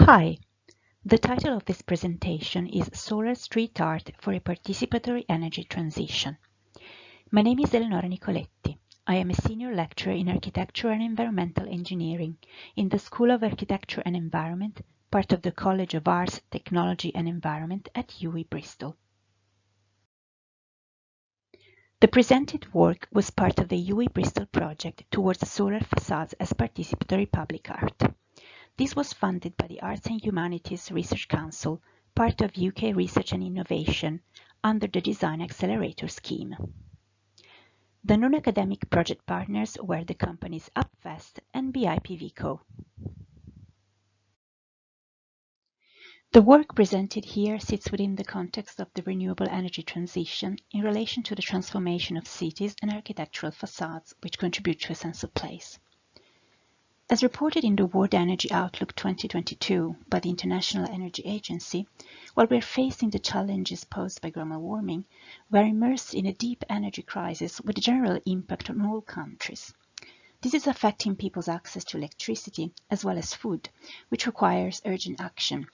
Hi, the title of this presentation is Solar Street Art for a Participatory Energy Transition. My name is Eleonora Nicoletti. I am a senior lecturer in Architecture and Environmental Engineering in the School of Architecture and Environment, part of the College of Arts, Technology and Environment at UWE Bristol. The presented work was part of the UWE Bristol project towards solar facades as participatory public art. This was funded by the Arts and Humanities Research Council, part of UK Research and Innovation, under the Design Accelerator scheme. The non-academic project partners were the companies UpVest and BIPV-Co. The work presented here sits within the context of the renewable energy transition in relation to the transformation of cities and architectural facades which contribute to a sense of place. As reported in the World Energy Outlook 2022 by the International Energy Agency, while we are facing the challenges posed by global warming, we are immersed in a deep energy crisis with a general impact on all countries. This is affecting people's access to electricity as well as food, which requires urgent action.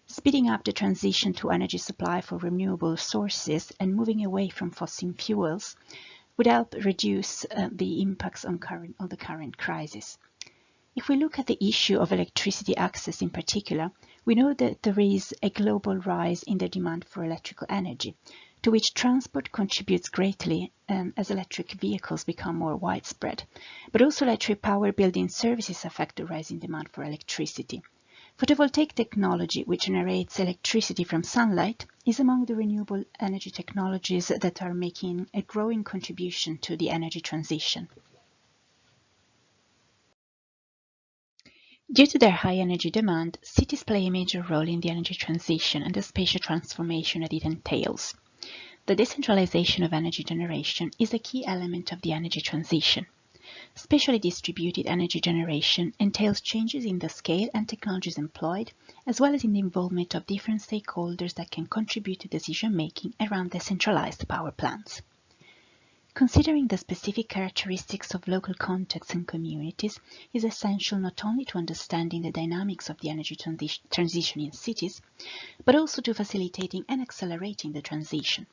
Speeding up the transition to energy supply for renewable sources and moving away from fossil fuels would help reduce the impacts on the current crisis. If we look at the issue of electricity access in particular, we know that there is a global rise in the demand for electrical energy, to which transport contributes greatly as electric vehicles become more widespread. But also electric power building services affect the rising demand for electricity. Photovoltaic technology, which generates electricity from sunlight, is among the renewable energy technologies that are making a growing contribution to the energy transition. Due to their high energy demand, cities play a major role in the energy transition and the spatial transformation that it entails. The decentralization of energy generation is a key element of the energy transition. Spatially distributed energy generation entails changes in the scale and technologies employed, as well as in the involvement of different stakeholders that can contribute to decision-making around decentralized power plants. Considering the specific characteristics of local contexts and communities is essential not only to understanding the dynamics of the energy transition in cities, but also to facilitating and accelerating the transition.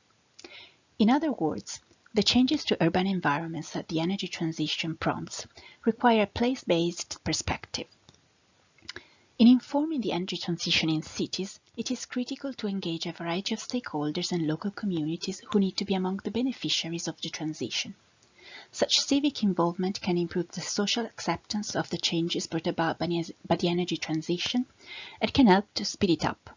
In other words, the changes to urban environments that the energy transition prompts require a place-based perspective. In informing the energy transition in cities, it is critical to engage a variety of stakeholders and local communities who need to be among the beneficiaries of the transition. Such civic involvement can improve the social acceptance of the changes brought about by the energy transition and can help to speed it up.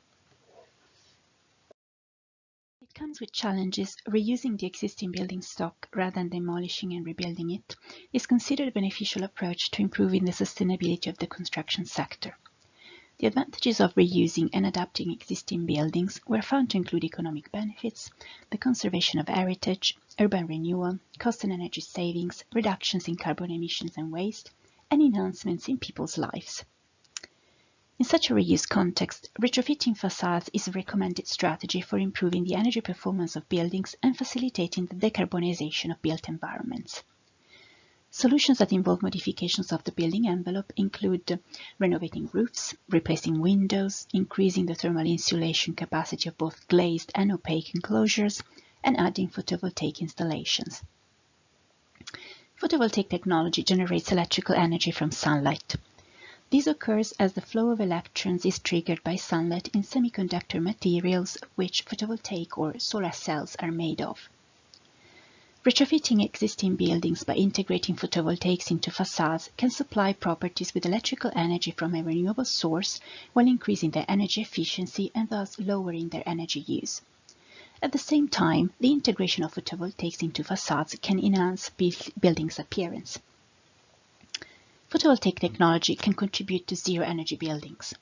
It comes with challenges. Reusing the existing building stock rather than demolishing and rebuilding it is considered a beneficial approach to improving the sustainability of the construction sector. The advantages of reusing and adapting existing buildings were found to include economic benefits, the conservation of heritage, urban renewal, cost and energy savings, reductions in carbon emissions and waste, and enhancements in people's lives. In such a reuse context, retrofitting facades is a recommended strategy for improving the energy performance of buildings and facilitating the decarbonization of built environments. Solutions that involve modifications of the building envelope include renovating roofs, replacing windows, increasing the thermal insulation capacity of both glazed and opaque enclosures, and adding photovoltaic installations. Photovoltaic technology generates electrical energy from sunlight. This occurs as the flow of electrons is triggered by sunlight in semiconductor materials which photovoltaic or solar cells are made of. Retrofitting existing buildings by integrating photovoltaics into facades can supply properties with electrical energy from a renewable source while increasing their energy efficiency and thus lowering their energy use. At the same time, the integration of photovoltaics into facades can enhance buildings' appearance. Photovoltaic technology can contribute to zero-energy buildings.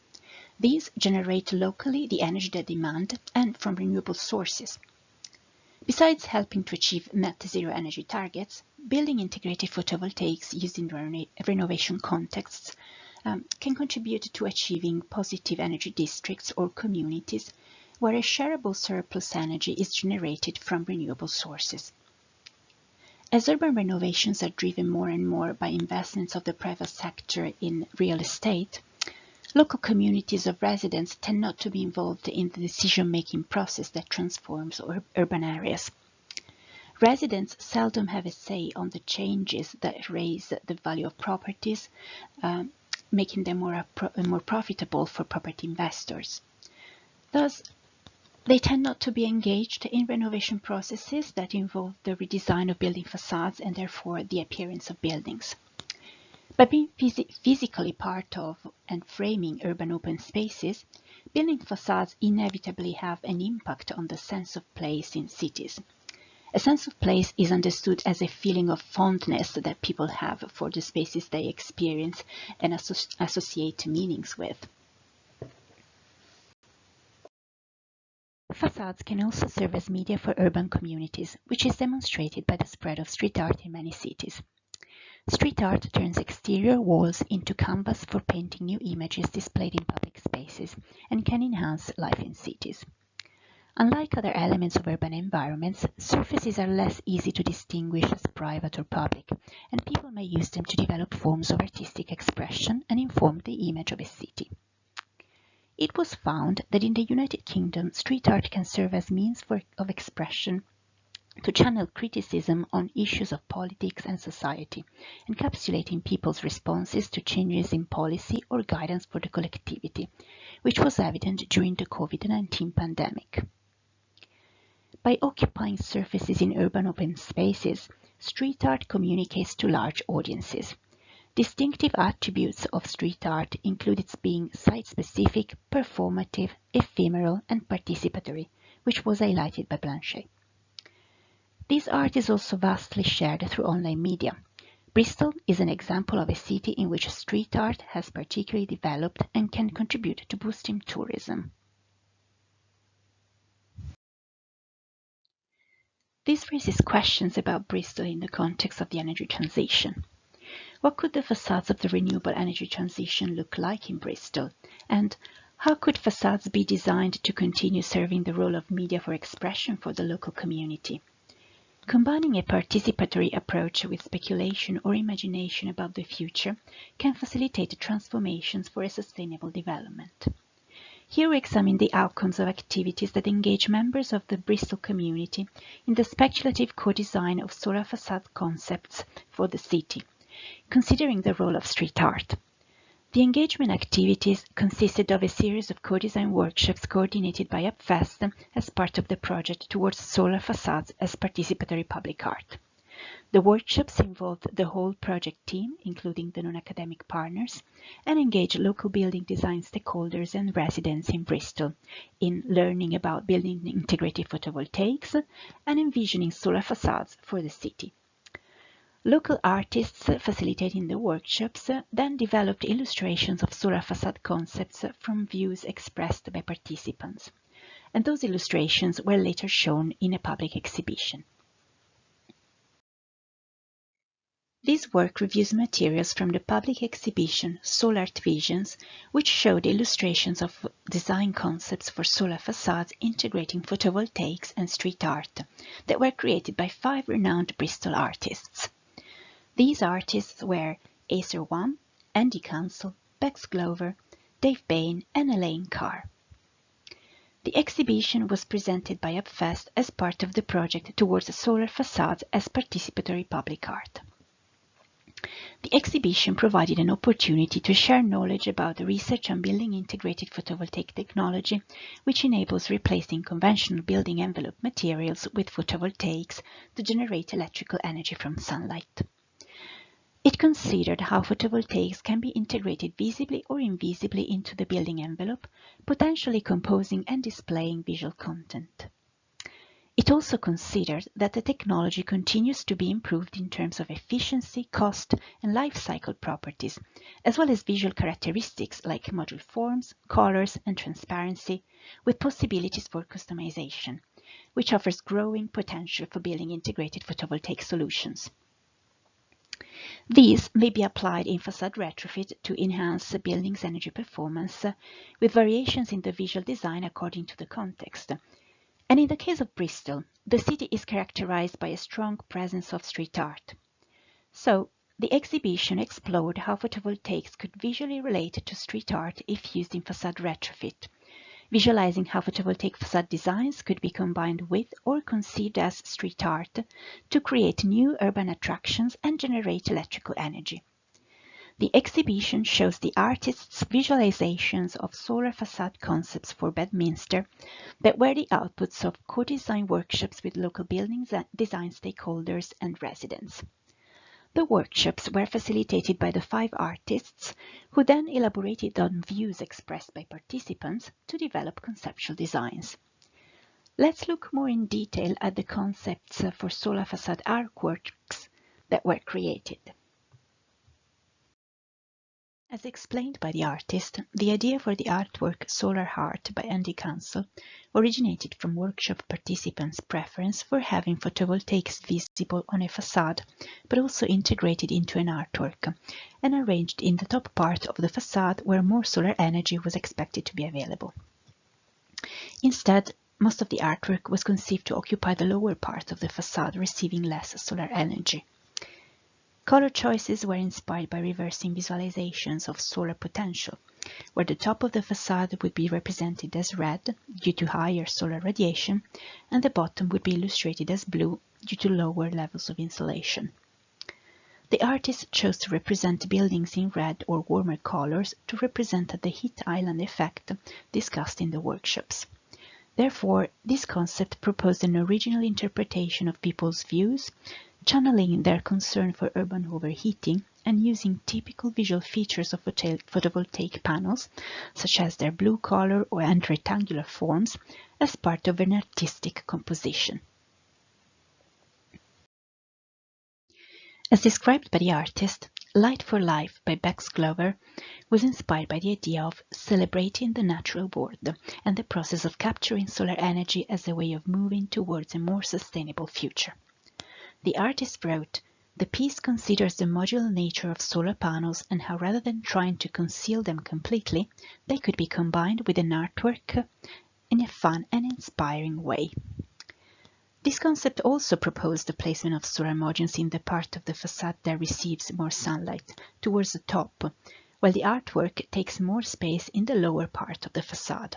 These generate locally the energy they demand and from renewable sources. Besides helping to achieve net zero energy targets, building integrated photovoltaics used in renovation contexts can contribute to achieving positive energy districts or communities where a shareable surplus energy is generated from renewable sources. As urban renovations are driven more and more by investments of the private sector in real estate, Local communities of residents tend not to be involved in the decision-making process that transforms urban areas. Residents seldom have a say on the changes that raise the value of properties, making them more profitable for property investors. Thus, they tend not to be engaged in renovation processes that involve the redesign of building facades and therefore the appearance of buildings. By being physically part of and framing urban open spaces, building facades inevitably have an impact on the sense of place in cities. A sense of place is understood as a feeling of fondness that people have for the spaces they experience and associate meanings with. Facades can also serve as media for urban communities, which is demonstrated by the spread of street art in many cities. Street art turns exterior walls into canvas for painting new images displayed in public spaces and can enhance life in cities. Unlike other elements of urban environments, surfaces are less easy to distinguish as private or public, and people may use them to develop forms of artistic expression and inform the image of a city. It was found that in the United Kingdom, street art can serve as means of expression to channel criticism on issues of politics and society, encapsulating people's responses to changes in policy or guidance for the collectivity, which was evident during the COVID-19 pandemic. By occupying surfaces in urban open spaces, street art communicates to large audiences. Distinctive attributes of street art include its being site-specific, performative, ephemeral, and participatory, which was highlighted by Blanchet. This art is also vastly shared through online media. Bristol is an example of a city in which street art has particularly developed and can contribute to boosting tourism. This raises questions about Bristol in the context of the energy transition. What could the facades of the renewable energy transition look like in Bristol? And how could facades be designed to continue serving the role of media for expression for the local community? Combining a participatory approach with speculation or imagination about the future can facilitate transformations for a sustainable development. Here we examine the outcomes of activities that engage members of the Bristol community in the speculative co-design of solar facade concepts for the city, considering the role of street art. The engagement activities consisted of a series of co-design workshops coordinated by UpFest as part of the project towards solar facades as participatory public art. The workshops involved the whole project team, including the non-academic partners, and engaged local building design stakeholders and residents in Bristol in learning about building integrated photovoltaics and envisioning solar facades for the city. Local artists facilitating the workshops then developed illustrations of solar facade concepts from views expressed by participants, and those illustrations were later shown in a public exhibition. This work reviews materials from the public exhibition Solar Art Visions, which showed illustrations of design concepts for solar facades integrating photovoltaics and street art that were created by 5 renowned Bristol artists. These artists were Acer One, Andy Council, Bex Glover, Dave Bain, and Elaine Carr. The exhibition was presented by UpFest as part of the project towards solar facades as participatory public art. The exhibition provided an opportunity to share knowledge about the research on building integrated photovoltaic technology, which enables replacing conventional building envelope materials with photovoltaics to generate electrical energy from sunlight. It considered how photovoltaics can be integrated visibly or invisibly into the building envelope, potentially composing and displaying visual content. It also considered that the technology continues to be improved in terms of efficiency, cost, and life cycle properties, as well as visual characteristics like module forms, colors, and transparency, with possibilities for customization, which offers growing potential for building integrated photovoltaic solutions. These may be applied in facade retrofit to enhance a building's energy performance, with variations in the visual design according to the context. And in the case of Bristol, the city is characterized by a strong presence of street art. So, The exhibition explored how photovoltaics could visually relate to street art if used in facade retrofit, visualizing how photovoltaic facade designs could be combined with or conceived as street art to create new urban attractions and generate electrical energy. The exhibition shows the artists' visualizations of solar facade concepts for Bedminster that were the outputs of co-design workshops with local buildings and design stakeholders and residents. The workshops were facilitated by the 5 artists, who then elaborated on views expressed by participants to develop conceptual designs. Let's look more in detail at the concepts for solar facade artworks that were created. As explained by the artist, the idea for the artwork Solar Heart by Andy Council originated from workshop participants' preference for having photovoltaics visible on a facade, but also integrated into an artwork, and arranged in the top part of the facade where more solar energy was expected to be available. Instead, most of the artwork was conceived to occupy the lower part of the facade, receiving less solar energy. Color choices were inspired by reversing visualizations of solar potential, where the top of the facade would be represented as red due to higher solar radiation, and the bottom would be illustrated as blue due to lower levels of insolation. The artist chose to represent buildings in red or warmer colors to represent the heat island effect discussed in the workshops. Therefore, this concept proposed an original interpretation of people's views, channeling their concern for urban overheating and using typical visual features of photovoltaic panels, such as their blue color and rectangular forms, as part of an artistic composition. As described by the artist, Light for Life by Bex Glover was inspired by the idea of celebrating the natural world and the process of capturing solar energy as a way of moving towards a more sustainable future. The artist wrote, "The piece considers the modular nature of solar panels and how rather than trying to conceal them completely, they could be combined with an artwork in a fun and inspiring way." This concept also proposed the placement of solar modules in the part of the facade that receives more sunlight, towards the top, while the artwork takes more space in the lower part of the facade.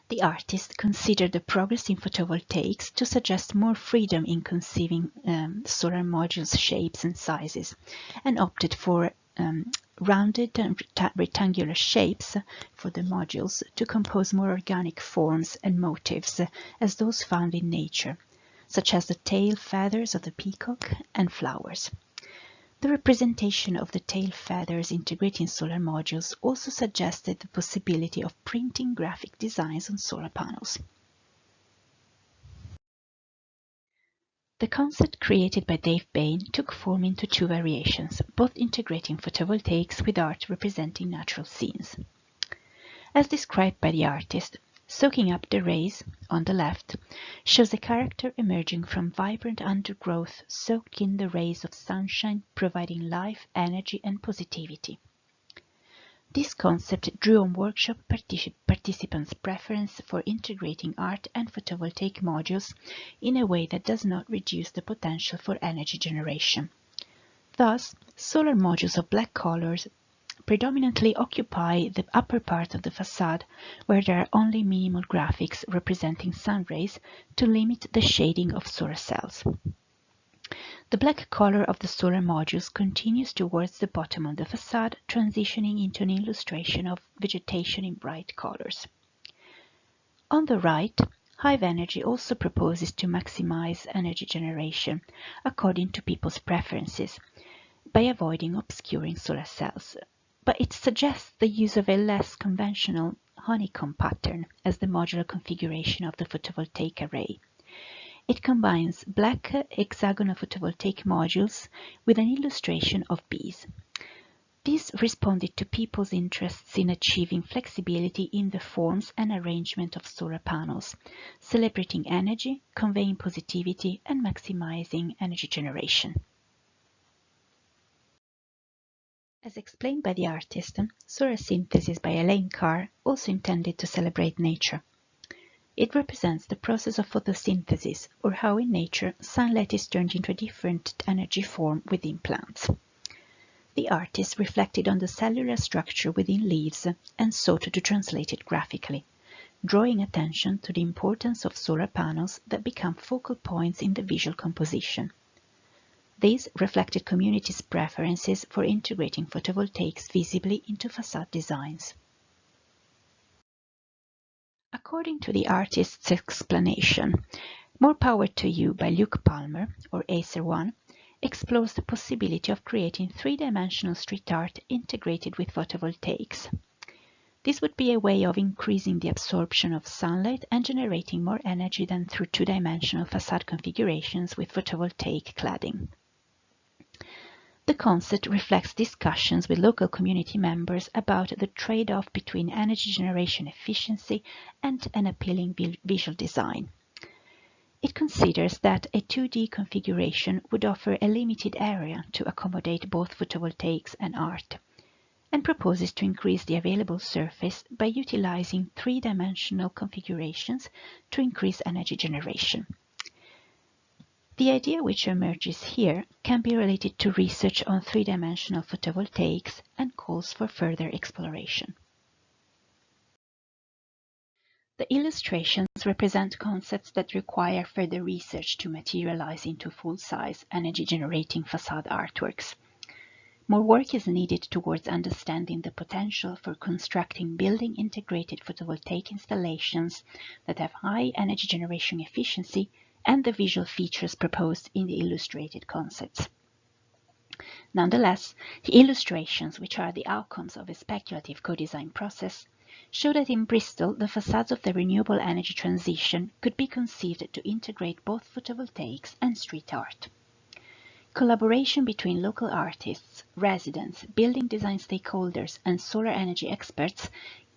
The artist considered the progress in photovoltaics to suggest more freedom in conceiving solar modules' shapes and sizes, and opted for rounded and rectangular shapes for the modules to compose more organic forms and motifs as those found in nature, such as the tail feathers of the peacock and flowers. The representation of the tail feathers integrating solar modules also suggested the possibility of printing graphic designs on solar panels. The concept created by Dave Bain took form into 2 variations, both integrating photovoltaics with art representing natural scenes. As described by the artist, Soaking Up the Rays, on the left, shows a character emerging from vibrant undergrowth soaked in the rays of sunshine, providing life, energy, and positivity. This concept drew on workshop participants' preference for integrating art and photovoltaic modules in a way that does not reduce the potential for energy generation. Thus, solar modules of black colors predominantly occupy the upper part of the facade, where there are only minimal graphics representing sun rays to limit the shading of solar cells. The black color of the solar modules continues towards the bottom of the facade, transitioning into an illustration of vegetation in bright colors. On the right, Hive Energy also proposes to maximize energy generation according to people's preferences by avoiding obscuring solar cells, but it suggests the use of a less conventional honeycomb pattern as the modular configuration of the photovoltaic array. It combines black hexagonal photovoltaic modules with an illustration of bees. This responded to people's interests in achieving flexibility in the forms and arrangement of solar panels, celebrating energy, conveying positivity, and maximizing energy generation. As explained by the artist, Solar Synthesis by Elaine Carr also intended to celebrate nature. It represents the process of photosynthesis, or how in nature sunlight is turned into a different energy form within plants. The artist reflected on the cellular structure within leaves and sought to translate it graphically, drawing attention to the importance of solar panels that become focal points in the visual composition. These reflected communities' preferences for integrating photovoltaics visibly into facade designs. According to the artist's explanation, More Power to You by Luke Palmer, or Acer1, explores the possibility of creating three-dimensional street art integrated with photovoltaics. This would be a way of increasing the absorption of sunlight and generating more energy than through two-dimensional facade configurations with photovoltaic cladding. The concept reflects discussions with local community members about the trade-off between energy generation efficiency and an appealing visual design. It considers that a 2D configuration would offer a limited area to accommodate both photovoltaics and art, and proposes to increase the available surface by utilizing three-dimensional configurations to increase energy generation. The idea which emerges here can be related to research on three-dimensional photovoltaics and calls for further exploration. The illustrations represent concepts that require further research to materialize into full-size, energy-generating facade artworks. More work is needed towards understanding the potential for constructing building-integrated photovoltaic installations that have high energy generation efficiency and the visual features proposed in the illustrated concepts. Nonetheless, the illustrations, which are the outcomes of a speculative co-design process, show that in Bristol the facades of the renewable energy transition could be conceived to integrate both photovoltaics and street art. Collaboration between local artists, residents, building design stakeholders, and solar energy experts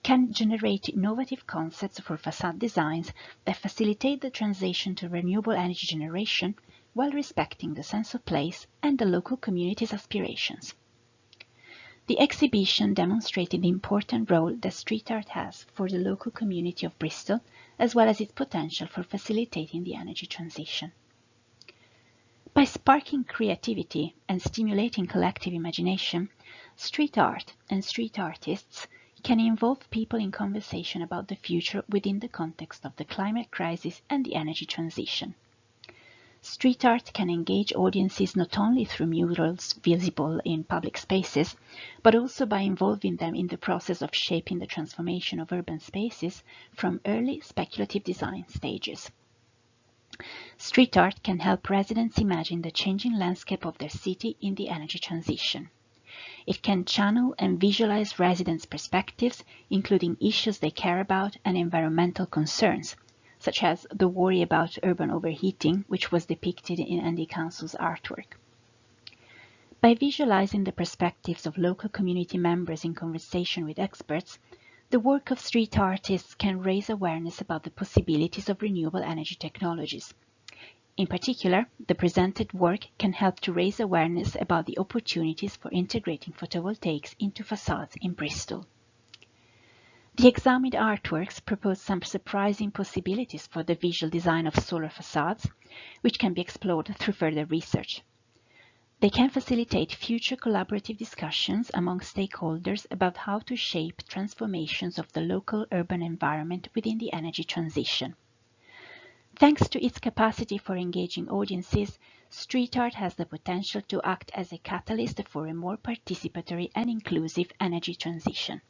can generate innovative concepts for facade designs that facilitate the transition to renewable energy generation while respecting the sense of place and the local community's aspirations. The exhibition demonstrated the important role that street art has for the local community of Bristol, as well as its potential for facilitating the energy transition. By sparking creativity and stimulating collective imagination, street art and street artists can involve people in conversation about the future within the context of the climate crisis and the energy transition. Street art can engage audiences not only through murals visible in public spaces, but also by involving them in the process of shaping the transformation of urban spaces from early speculative design stages. Street art can help residents imagine the changing landscape of their city in the energy transition. It can channel and visualize residents' perspectives, including issues they care about and environmental concerns, such as the worry about urban overheating, which was depicted in Andy Council's artwork. By visualizing the perspectives of local community members in conversation with experts, the work of street artists can raise awareness about the possibilities of renewable energy technologies. In particular, the presented work can help to raise awareness about the opportunities for integrating photovoltaics into facades in Bristol. The examined artworks propose some surprising possibilities for the visual design of solar facades, which can be explored through further research. They can facilitate future collaborative discussions among stakeholders about how to shape transformations of the local urban environment within the energy transition. Thanks to its capacity for engaging audiences, street art has the potential to act as a catalyst for a more participatory and inclusive energy transition.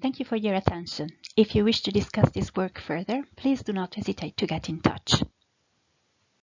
Thank you for your attention. If you wish to discuss this work further, please do not hesitate to get in touch.